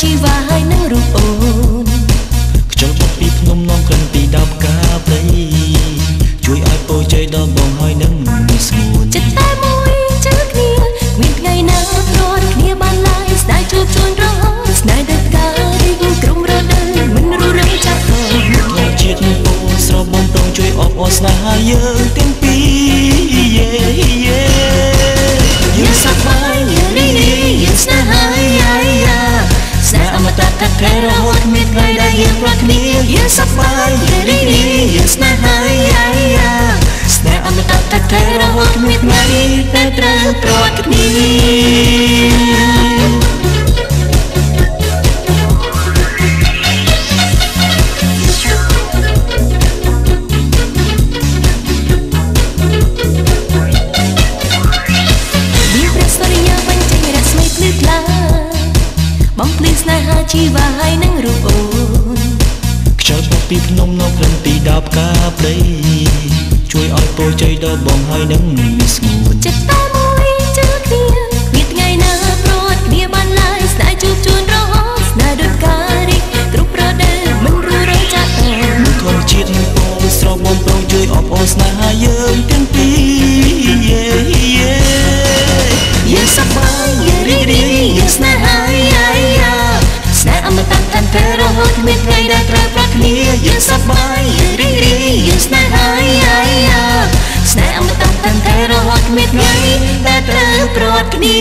ជីវ៉ាហើយនឹងរូបអូនខ្យល់បក់ពីភ្នំនាំក្លិនពីដើមកាព្រៃជួយឲ្យពរជ័យដល់បងហើយនឹងងាយស្រួលចិត្តតែមួយជឿគ្នាមានថ្ងៃណាព្រោះគ្នាបានឡើយស្នេហ៍ជួបជូនរហូតស្នេហ៍ដូចការីក្រុមរដូវមិនរੂរើចាប់តមកជាតិនឹងពូស្រស់បំប្រងជួយអបអរស្នេហាយើងទាំងពីរយើងសប្បាយរីយើងស្នេហាស្នេហ៍អមតៈតែរហូតមានថ្ងៃដែលយើងប្រាថ្នាយើងសប្បាយរីយើងស្នេហាស្នេហ៍អមតៈតែរហូតមានថ្ងៃដែលត្រូវប្រត់គ្នាបំភ្លឺស្នេហាជីវ៉ាហើយនឹងរូបអូនខ្យល់បក់ពីភ្នំនៅក្លិនពីដើមកាព្រៃជួយឲ្យពរជ័យដល់បងហើយនឹងងាយស្រួលចិត្តតែមួយជឿគ្នាមានថ្ងៃណាព្រោះគ្នាបានឡើយស្នេហ៍ជួបជូនរហូតស្នេហ៍ដូចការីគ្រប់ប្រដែលមិនរੂរើចាប់តមកធម្មជាតិនឹងពរស្រស់បំប្រងជួយអបអរស្នេហាយើងទាំងពីរយើងសប្បាយរីយើងស្នេហាស្នេហ៍អមតៈតែរហូតមានថ្ងៃដែលត្រូវប្រាថ្នាយើងសប្បាយរីយើងស្នេហាស្នេហ៍អមតៈតែរហូតមានថ្ងៃដែលត្រូវប្រត់គ្នា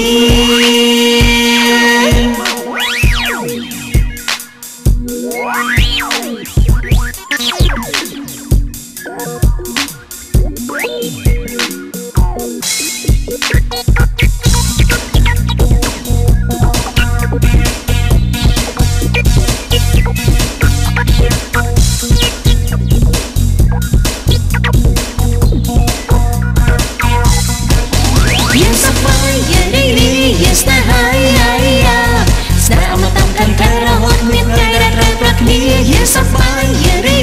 យើងសប្បាយរី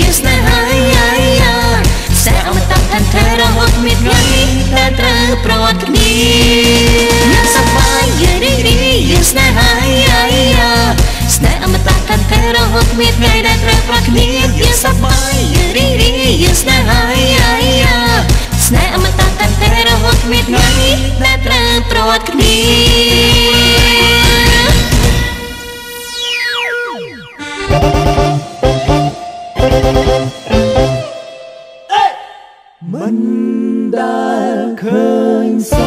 យើងស្នេហាស្នេហ៍អមតៈតែរហូតមានថ្ងៃដែលត្រូវប្រត់គ្នាយើងសប្បាយរីយើងស្នេហាស្នេហ៍អមតៈតែរហូតមានថ្ងៃដែលត្រូវប្រត់គ្នាយើងសប្បាយរីយើងស្នេហាស្នេហ៍អមតៈតែរហូតមានថ្ងៃដែលត្រូវប្រត់គ្នាមិនដែលឃើញសោ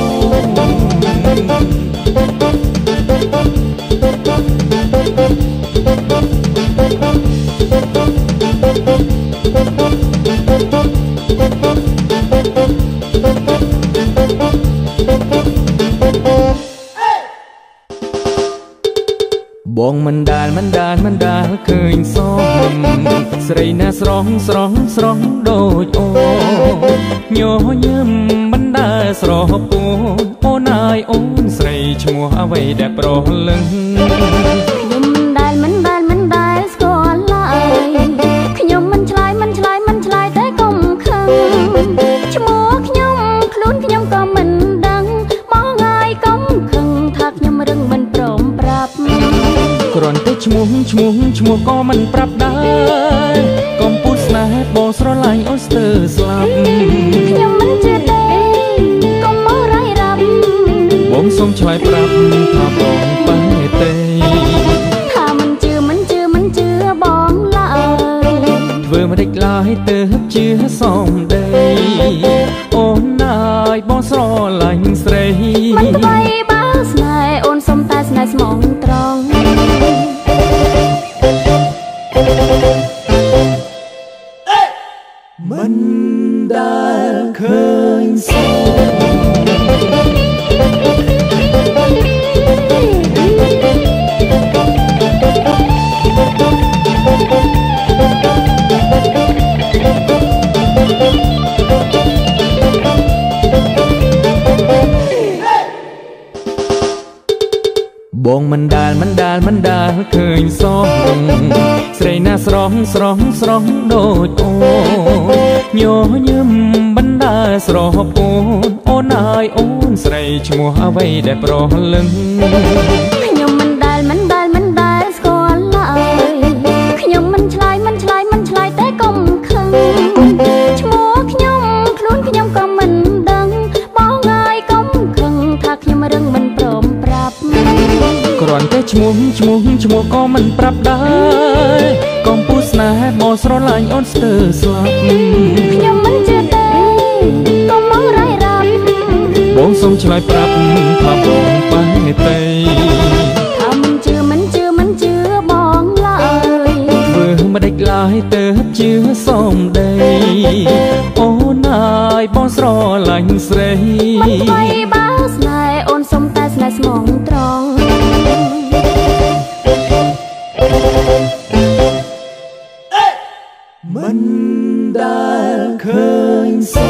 បងមិនដែលឃើញសោស្រីណាស្រស់ដូចអូនញញឹមមិនដែលស្រស់ពូនអូនអើយអូនស្រីឈ្មោះអ្វីដែលប្រលឹងខ្ញុំមិនដែលស្គាល់ឡើយខ្ញុំមិនឆ្លើយតែកុំខឹងឈ្មោះខ្ញុំខ្លួនខ្ញុំក៏មិនដឹងបងហើយកុំខឹងថាខ្ញុំរឹងមិនព្រមប្រាប់គ្រាន់តែឈ្មោះក៏មិនប្រាប់ដែរកុំพูดស្នេហ៍បងស្រឡាញ់អូនស្ទើរស្លាប់ខ្ញុំមិនជឿទេកុំមករាយរាប់បងសូមឆ្លើយប្រាប់ថាបងបែរទេថាមិនជឿបងឡើយធ្វើមិនដេចឡើយទៅជឿសំដីអូនអើយបងស្រឡាញ់ស្រីមិនថ្លៃបើស្នេហ៍អូនសុំតែស្នេហ៍ស្មងត្រង់មិនដែលឃើញសោបងមិនដែលឃើញសោស្រីណាស្រស់ដូចអូនញញឹមមិនដែលស្រស់ពូនអូនអើយអូនស្រីឈ្មោះអ្វីដែលប្រលឹងខ្ញុំមិនដែល ឈ្មោះក៏មិនប្រាប់ដែរកុំពុះស្នេហ៍មកស្រឡាញ់អូនស្ទើរស្លាប់ខ្ញុំមិនជឿទេកុំមករាយរាប់បងសូមឆ្លើយប្រាប់ថាបងបែរទៅថាមិនជឿបងឡើយធ្វើមិនដេចឡើយទៅជឿសូមដីអូនអើយបងស្រឡាញ់ស្រីមិនថ្មីបើស្នេហ៍អូនសុំតែស្នេហ៍ស្មងត្រង់មិនដែលឃើញសោ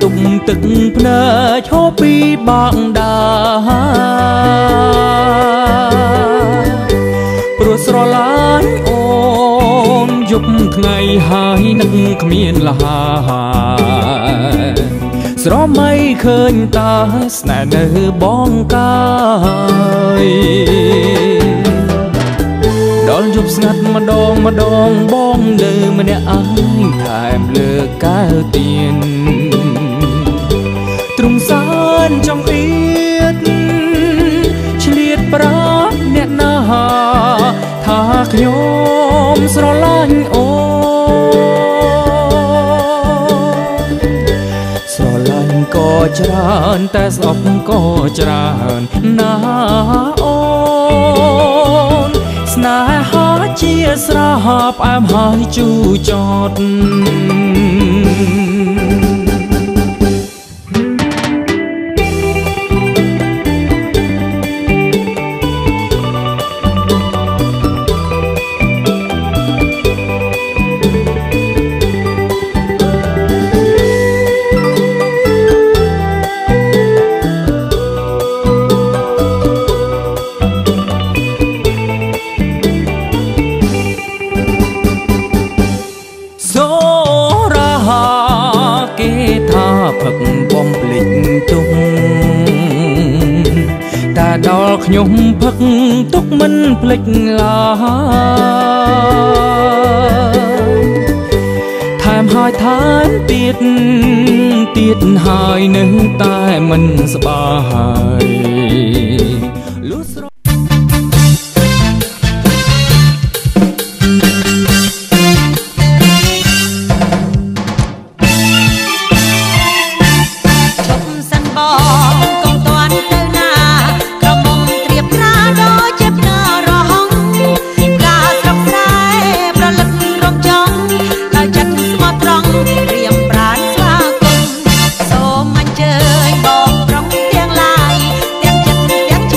ទុំទឹកភ្នែកហូរពីបាក់ដាព្រោះស្រឡាញ់អូនយប់ថ្ងៃហើយនឹងគ្មានលហាស្រមៃឃើញតាស្នេហ៍នៅបងកាយដល់យប់ស្ងាត់ម្ដងបងនៅម្នាក់ឯងថែមលើកែវទៀនទ្រង់សានចង្អៀត ខ្ញុំស្រឡាញ់អូនស្រឡាញ់ក៏ច្រើនតែស្អប់ក៏ច្រើនណាអូនស្នេហាជាស្រហផ្អែមហើយជូរចត់ផឹកបំភ្លេចទុកតែដល់ខ្ញុំផឹកទុកមិនភ្លេចឡើយថែមហើយថែមទៀតហើយនៅតែមិនស្បាយលុះស្រទាំងចិត្តទាំង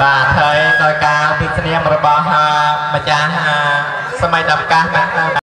បាទហើយដោយការទិស្នាមរបស់ម្ចាស់សម័យដំកាសបាទ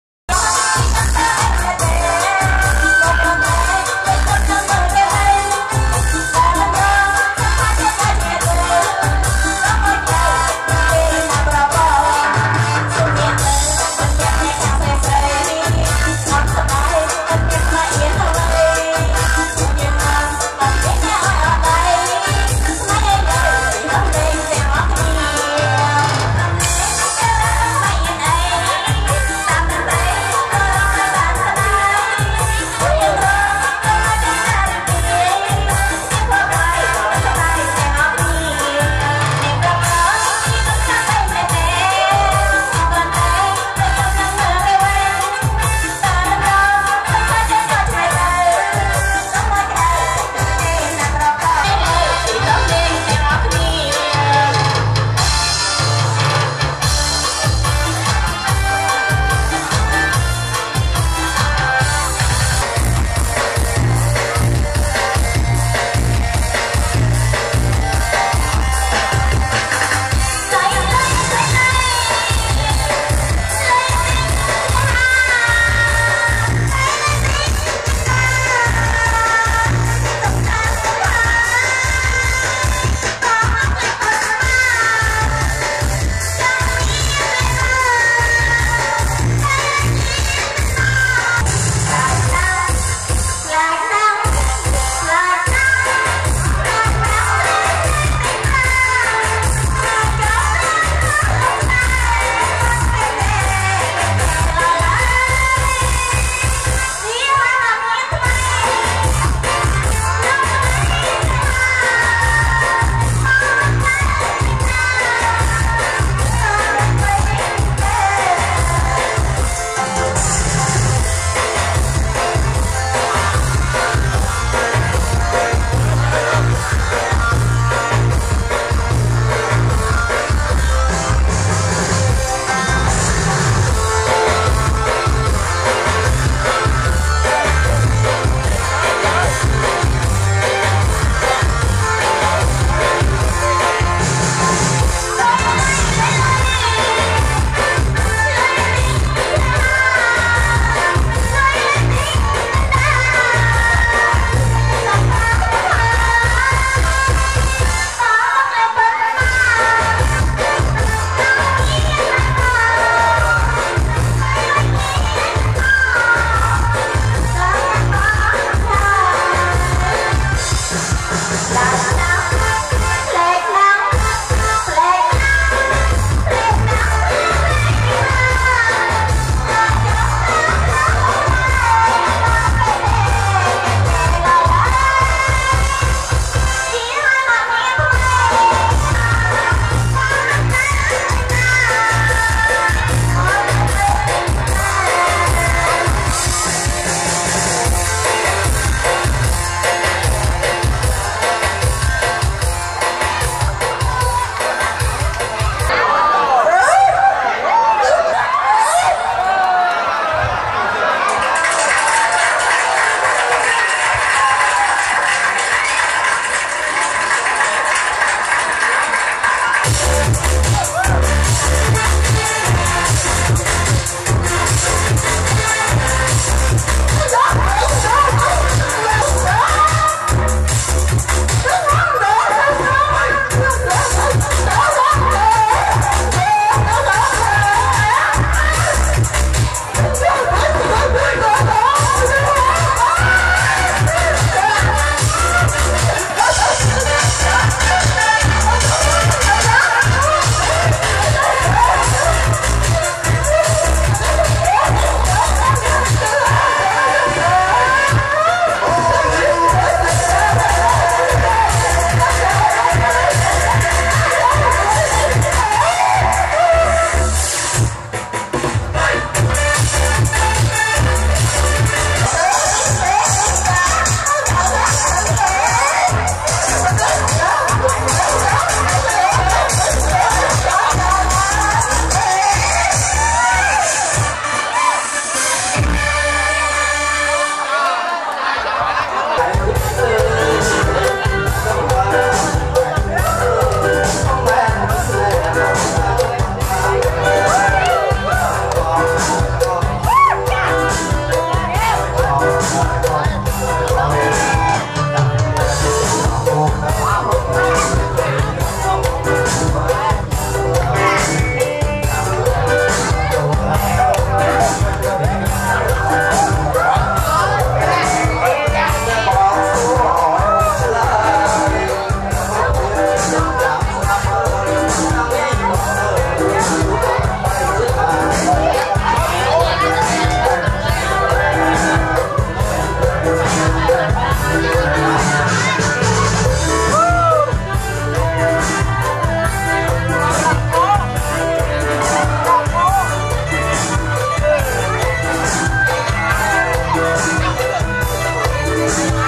Tôi